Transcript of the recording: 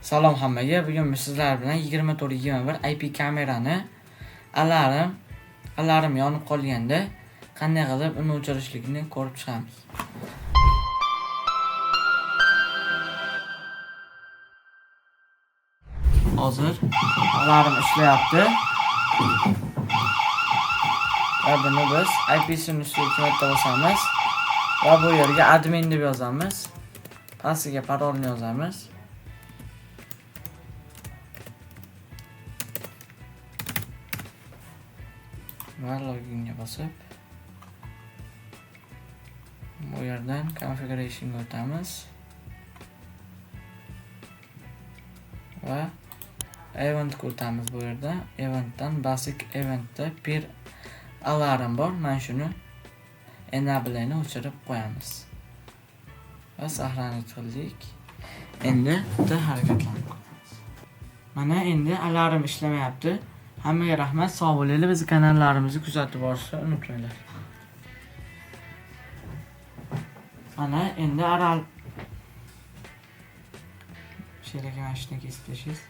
Salom hammaga. Bugun biz sizlar bilan 24/21 IP kamerani alarm yonib qolganda qanday qilib uni o'chirishlikni ko'rib chiqamiz. Hozir alarm ishlayapti. Va buni biz IP'sini ustiga marta bosamiz va bu yerga admin deb yozamiz. Pastiga parolni yozamiz. Va loginga bosib bu yerdan configurationga o'tamiz va eventga o'tamiz. Bu yerda eventdan basic eventda bir alarm bor. Mana shuni enable'ni o'chirib qo'yamiz va saqlanib qildik. Endi bitta harakatlanib ko'ramiz. Mana endi alarm ishlamayapti. Hammaga rahmat, sog' bo'linglar. Bizning kanallarimizni kuzatib borishni unutmanglar. Mana endi she'rga mashina kesib tashlaysiz.